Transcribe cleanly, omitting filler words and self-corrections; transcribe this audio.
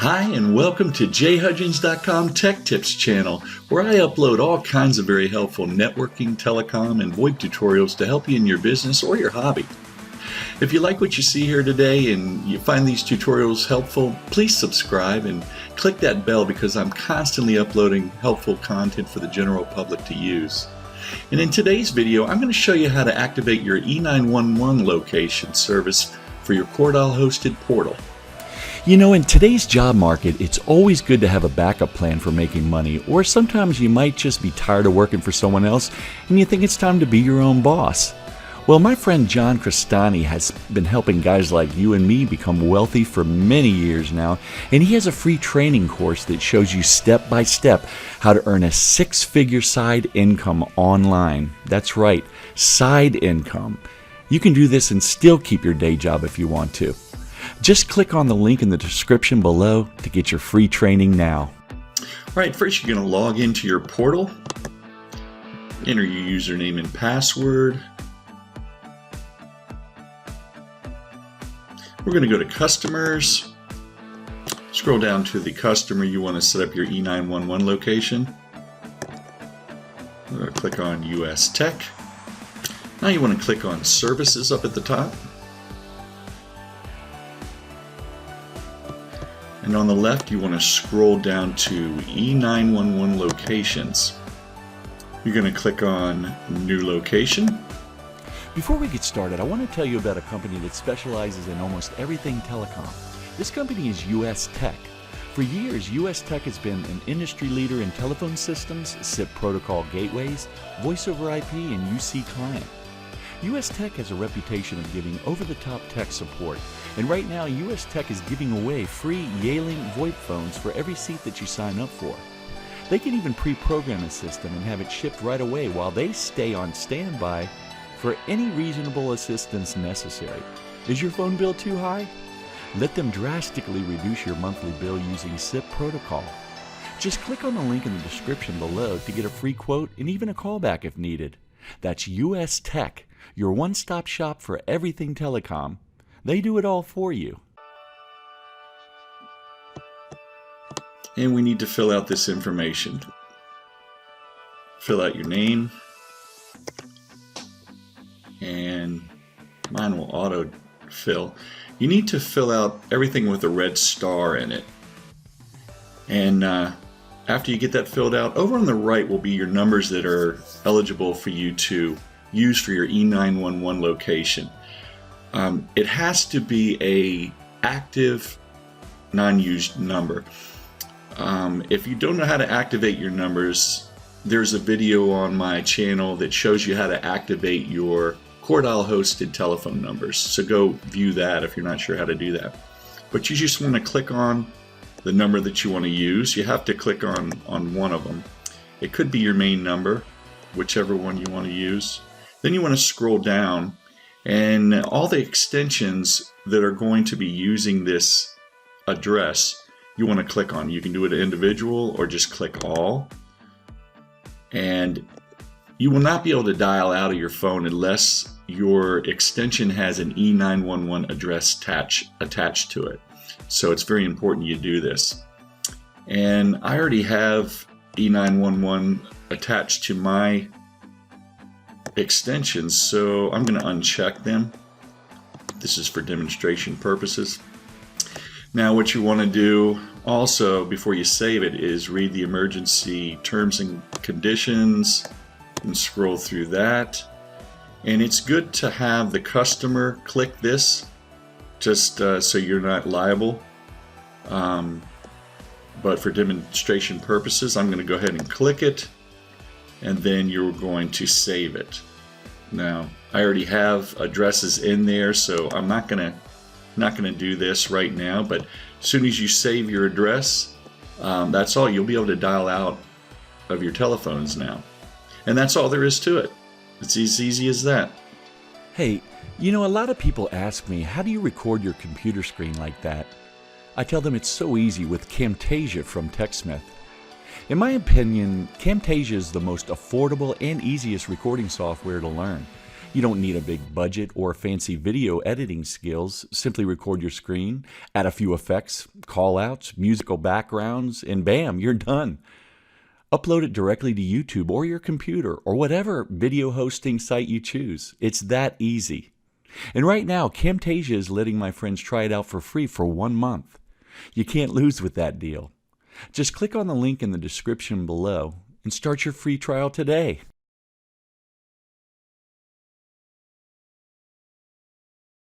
Hi, and welcome to jhudgens.com Tech Tips channel, where I upload all kinds of very helpful networking, telecom, and VoIP tutorials to help you in your business or your hobby. If you like what you see here today and you find these tutorials helpful, please subscribe and click that bell because I'm constantly uploading helpful content for the general public to use. And in today's video, I'm going to show you how to activate your E911 location service for your Coredial Hosted portal. You know, in today's job market, it's always good to have a backup plan for making money, or sometimes you might just be tired of working for someone else and you think it's time to be your own boss. Well, my friend John Crestani has been helping guys like you and me become wealthy for many years now, and he has a free training course that shows you step by step how to earn a six-figure side income online. That's right, side income. You can do this and still keep your day job if you want to. Just click on the link in the description below to get your free training now. Alright, first you're going to log into your portal, enter your username and password. We're going to go to customers, scroll down to the customer you want to set up your E911 location. We're going to click on US Tech. Now you want to click on services up at the top. And on the left, you want to scroll down to E911 locations. You're going to click on New Location. Before we get started, I want to tell you about a company that specializes in almost everything telecom. This company is US Tech. For years, US Tech has been an industry leader in telephone systems, SIP protocol gateways, voice over IP, and UC client. US Tech has a reputation of giving over-the-top tech support, and right now US Tech is giving away free Link VoIP phones for every seat that you sign up for. They can even pre-program a system and have it shipped right away while they stay on standby for any reasonable assistance necessary. Is your phone bill too high? Let them drastically reduce your monthly bill using SIP protocol. Just click on the link in the description below to get a free quote and even a callback if needed. That's US Tech, your one-stop shop for everything telecom. They do it all for you. And we need to fill out this information. Fill out your name. And mine will auto-fill. You need to fill out everything with a red star in it. And after you get that filled out, over on the right will be your numbers that are eligible for you to use for your E911 location. It has to be a active, non-used number. If you don't know how to activate your numbers, there's a video on my channel that shows you how to activate your Coredial Hosted Telephone numbers. So go view that if you're not sure how to do that. But you just want to click on the number that you want to use. You have to click on one of them. It could be your main number, whichever one you want to use. Then you want to scroll down, and all the extensions that are going to be using this address you want to click on. You can do it individual or just click all. And you will not be able to dial out of your phone unless your extension has an E911 address attached to it. So it's very important you do this. And I already have E911 attached to my extensions, so I'm going to uncheck them. This is for demonstration purposes. Now what you want to do also before you save it is read the emergency terms and conditions and scroll through that. And it's good to have the customer click this just so you're not liable. But for demonstration purposes, I'm going to go ahead and click it, and then you're going to save it. Now, I already have addresses in there, so I'm not going to do this right now. But as soon as you save your address, that's all. You'll be able to dial out of your telephones now, and that's all there is to it. It's as easy as that. Hey, you know, a lot of people ask me, how do you record your computer screen like that? I tell them it's so easy with Camtasia from TechSmith. In my opinion, Camtasia is the most affordable and easiest recording software to learn. You don't need a big budget or fancy video editing skills. Simply record your screen, add a few effects, call-outs, musical backgrounds, and bam, you're done. Upload it directly to YouTube or your computer or whatever video hosting site you choose. It's that easy. And right now, Camtasia is letting my friends try it out for free for 1 month. You can't lose with that deal. Just click on the link in the description below and start your free trial today.